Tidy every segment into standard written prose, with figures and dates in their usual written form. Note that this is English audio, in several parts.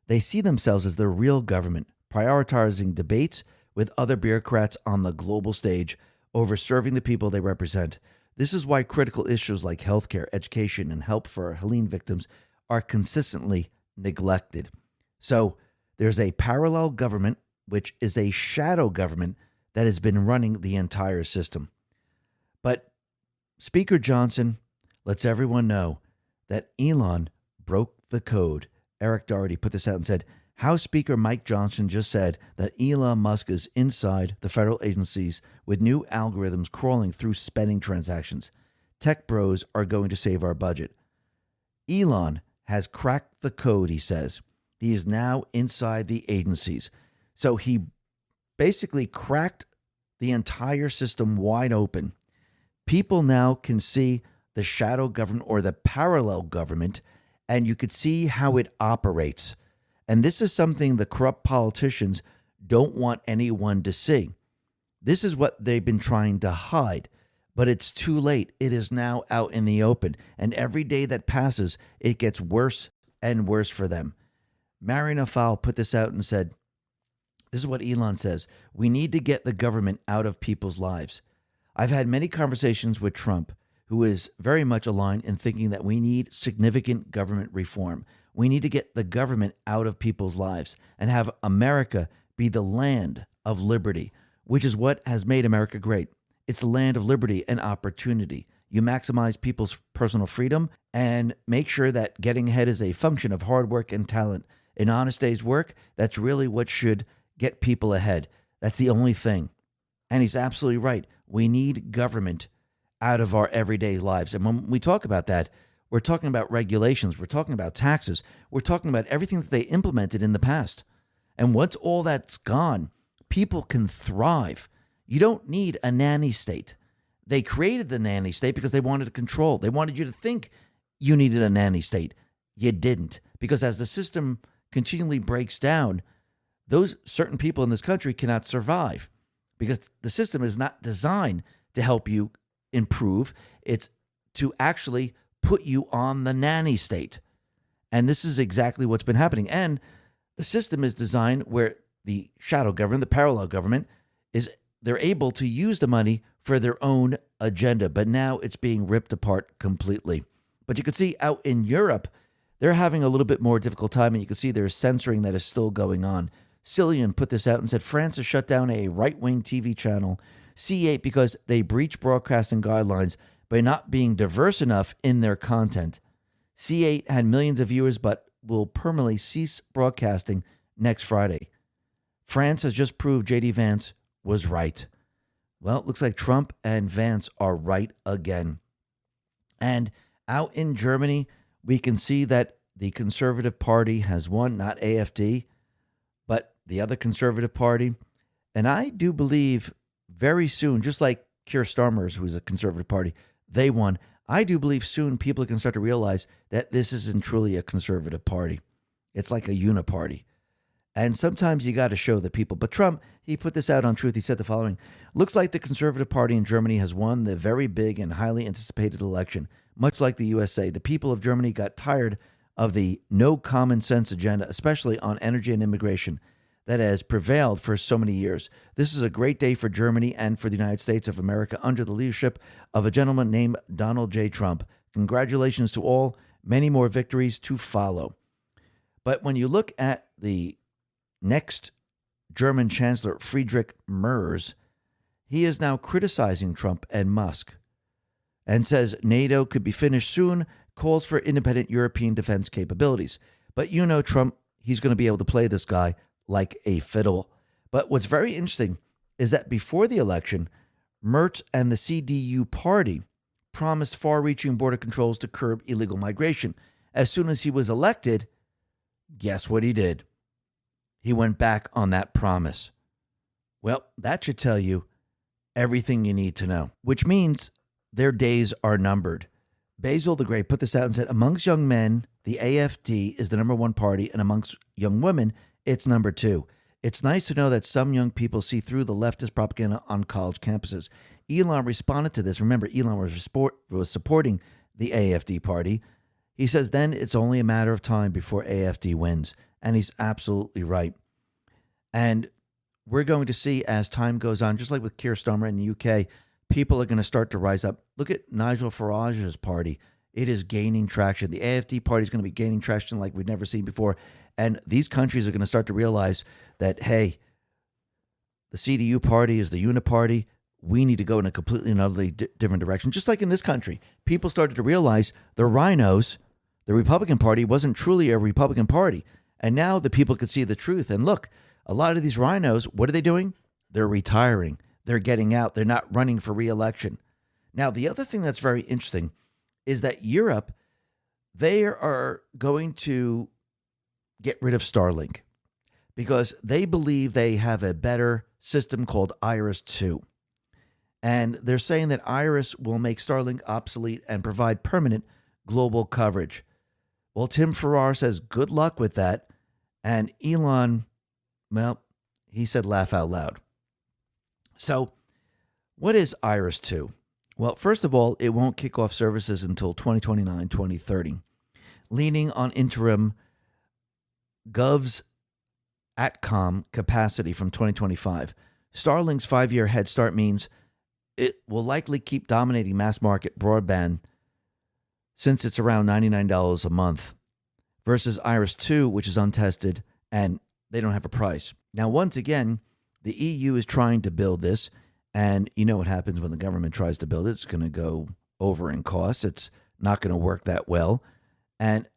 They see themselves as the real government, prioritizing debates with other bureaucrats on the global stage over serving the people they represent. This is why critical issues like healthcare, education, and help for Helene victims are consistently neglected. So there's a parallel government, which is a shadow government that has been running the entire system. But Speaker Johnson lets everyone know that Elon broke the code. Eric Doherty put this out and said, House Speaker Mike Johnson just said that Elon Musk is inside the federal agencies with new algorithms crawling through spending transactions. Tech bros are going to save our budget. Elon has cracked the code, he says. He is now inside the agencies. So he basically cracked the entire system wide open. People now can see the shadow government or the parallel government, and you could see how it operates. And this is something the corrupt politicians don't want anyone to see. This is what they've been trying to hide, but it's too late. It is now out in the open, and every day that passes, it gets worse and worse for them. Mariana Fowl put this out and said, this is what Elon says, we need to get the government out of people's lives. I've had many conversations with Trump, who is very much aligned in thinking that we need significant government reform. We need to get the government out of people's lives and have America be the land of liberty, which is what has made America great. It's the land of liberty and opportunity. You maximize people's personal freedom and make sure that getting ahead is a function of hard work and talent. An honest day's work, that's really what should get people ahead. That's the only thing. And he's absolutely right. We need government out of our everyday lives. And when we talk about that, we're talking about regulations. We're talking about taxes. We're talking about everything that they implemented in the past. And once all that's gone, people can thrive. You don't need a nanny state. They created the nanny state because they wanted to control. They wanted you to think you needed a nanny state. You didn't. Because as the system continually breaks down, those certain people in this country cannot survive because the system is not designed to help you improve. It's to actually put you on the nanny state. And this is exactly what's been happening. And the system is designed where the shadow government, the parallel government, they're able to use the money for their own agenda. But now it's being ripped apart completely. But you can see out in Europe, they're having a little bit more difficult time. And you can see there's censoring that is still going on. Cillian put this out and said France has shut down a right-wing TV channel, C8, because they breach broadcasting guidelines by not being diverse enough in their content. C8 had millions of viewers but will permanently cease broadcasting next Friday. France has just proved J.D. Vance was right. Well, it looks like Trump and Vance are right again. And out in Germany, we can see that the Conservative Party has won, not AfD, but the other Conservative Party. And I do believe very soon, just like Keir Starmer's, who's a Conservative Party, they won. I do believe soon people can start to realize that this isn't truly a Conservative Party. It's like a uniparty. And sometimes you got to show the people. But Trump, he put this out on Truth. He said the following: looks like the Conservative Party in Germany has won the very big and highly anticipated election. Much like the USA, the people of Germany got tired of the no common sense agenda, especially on energy and immigration, that has prevailed for so many years. This is a great day for Germany and for the United States of America under the leadership of a gentleman named Donald J. Trump. Congratulations to all. Many more victories to follow. But when you look at the next German Chancellor, Friedrich Merz, he is now criticizing Trump and Musk and says NATO could be finished soon, calls for independent European defense capabilities. But you know Trump, he's going to be able to play this guy like a fiddle. But what's very interesting is that before the election, Merz and the CDU party promised far-reaching border controls to curb illegal migration. As soon as he was elected, guess what he did? He went back on that promise. Well, that should tell you everything you need to know, which means their days are numbered. Basil the Great put this out and said, amongst young men, the AfD is the number one party, and amongst young women, it's number two. It's nice to know that some young people see through the leftist propaganda on college campuses. Elon responded to this. Remember, Elon was supporting the AfD party. He says then it's only a matter of time before AfD wins. And he's absolutely right. And we're going to see as time goes on, just like with Keir Starmer in the UK, people are going to start to rise up. Look at Nigel Farage's party. It is gaining traction. The AFD party is going to be gaining traction like we've never seen before. And these countries are going to start to realize that, hey, the CDU party is the uniparty. We need to go in a completely and utterly different direction. Just like in this country, people started to realize the rhinos, the Republican Party, wasn't truly a Republican Party. And now the people could see the truth. And look, a lot of these rhinos, what are they doing? They're retiring. They're getting out. They're not running for re-election. Now, the other thing that's very interesting is that Europe, they are going to get rid of Starlink because they believe they have a better system called Iris 2. And they're saying that Iris will make Starlink obsolete and provide permanent global coverage. Well, Tim Farrar says good luck with that. And Elon, well, he said laugh out loud. So what is Iris 2? Well, first of all, it won't kick off services until 2029, 2030, leaning on interim Gov's ATCOM capacity from 2025. Starlink's 5-year head start means it will likely keep dominating mass market broadband since it's around $99 a month versus Iris 2, which is untested and they don't have a price. Now, once again, the EU is trying to build this, and you know what happens when the government tries to build it. It's going to go over in costs. It's not going to work that well. And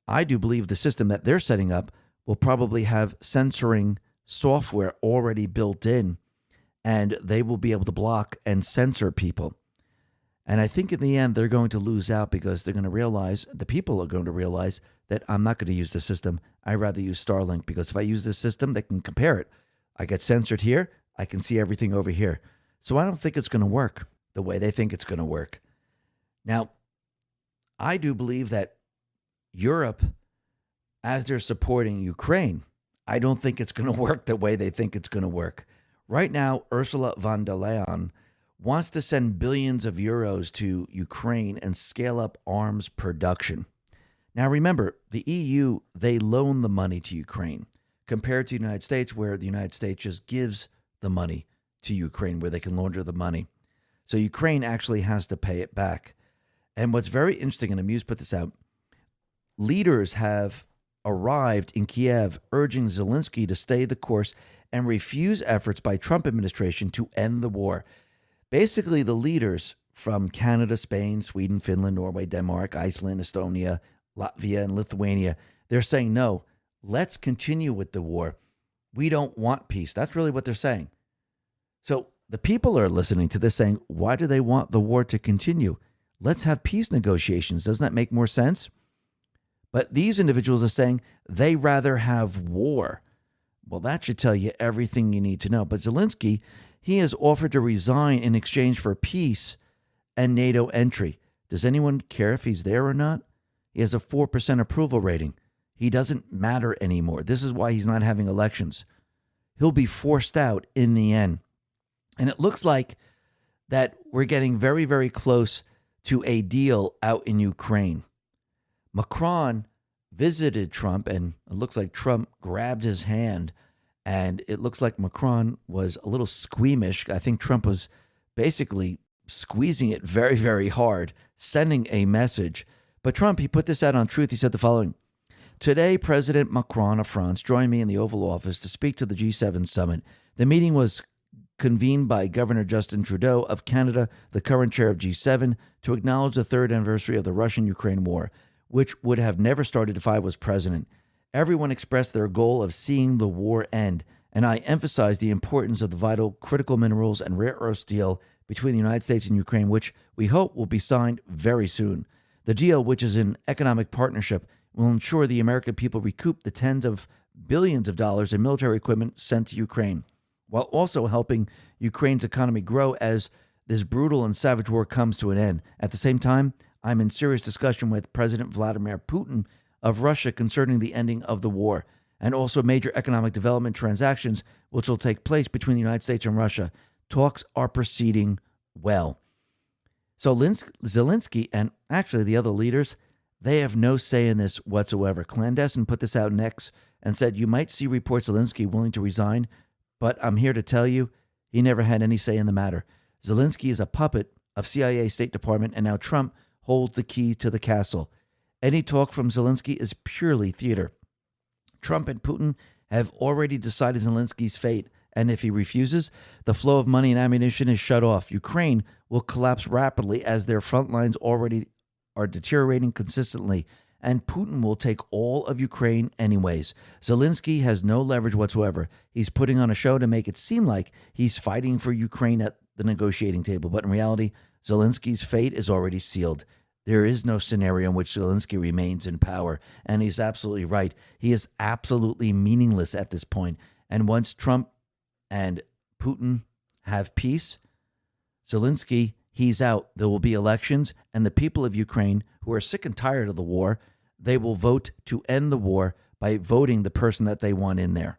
I do believe the system that they're setting up will probably have censoring software already built in, and they will be able to block and censor people. And I think in the end, they're going to lose out because they're going to realize, the people are going to realize that I'm not going to use the system. I'd rather use Starlink because if I use this system, they can compare it. I get censored here. I can see everything over here. So I don't think it's going to work the way they think it's going to work. Now, I do believe that Europe, as they're supporting Ukraine, I don't think it's going to work the way they think it's going to work. Right now, Ursula von der Leyen wants to send billions of euros to Ukraine and scale up arms production. Now, remember, the EU, they loan the money to Ukraine compared to the United States, where the United States just gives the money to Ukraine, where they can launder the money. So Ukraine actually has to pay it back. And what's very interesting, and Amuse put this out, leaders have arrived in Kiev urging Zelensky to stay the course and refuse efforts by Trump administration to end the war. Basically, the leaders from Canada, Spain, Sweden, Finland, Norway, Denmark, Iceland, Estonia, Latvia, and Lithuania, they're saying, no, let's continue with the war. We don't want peace. That's really what they're saying. So the people are listening to this saying, why do they want the war to continue? Let's have peace negotiations. Doesn't that make more sense? But these individuals are saying they rather have war. Well, that should tell you everything you need to know. But Zelensky, he has offered to resign in exchange for peace and NATO entry. Does anyone care if he's there or not? He has a 4% approval rating. He doesn't matter anymore. This is why he's not having elections. He'll be forced out in the end. And it looks like that we're getting very, very close to a deal out in Ukraine. Macron visited Trump, and it looks like Trump grabbed his hand, and it looks like Macron was a little squeamish. I think Trump was basically squeezing it very, very hard, sending a message. But Trump, he put this out on Truth. He said the following: today, President Macron of France joined me in the Oval Office to speak to the G7 summit. The meeting was convened by Governor Justin Trudeau of Canada, the current chair of G7, to acknowledge the third anniversary of the Russian-Ukraine war, which would have never started if I was president. Everyone expressed their goal of seeing the war end, and I emphasized the importance of the vital critical minerals and rare earths deal between the United States and Ukraine, which we hope will be signed very soon. The deal, which is an economic partnership, will ensure the American people recoup the tens of billions of dollars in military equipment sent to Ukraine, while also helping Ukraine's economy grow as this brutal and savage war comes to an end. At the same time, I'm in serious discussion with President Vladimir Putin of Russia concerning the ending of the war, and also major economic development transactions which will take place between the United States and Russia. Talks are proceeding well. So Zelensky and actually the other leaders, they have no say in this whatsoever. Clandestine put this out next, and said, "You might see reports Zelensky willing to resign, but I'm here to tell you he never had any say in the matter. Zelensky is a puppet of CIA State Department, and now Trump holds the key to the castle. Any talk from Zelensky is purely theater. Trump and Putin have already decided Zelensky's fate, and if he refuses, the flow of money and ammunition is shut off. Ukraine will collapse rapidly as their front lines already are deteriorating consistently, and Putin will take all of Ukraine anyways. Zelensky has no leverage whatsoever. He's putting on a show to make it seem like he's fighting for Ukraine at the negotiating table, but in reality, Zelensky's fate is already sealed. There is no scenario in which Zelensky remains in power, and he's absolutely right. He is absolutely meaningless at this point. And once Trump and Putin have peace, Zelensky, he's out. There will be elections, and the people of Ukraine who are sick and tired of the war, they will vote to end the war by voting the person that they want in there.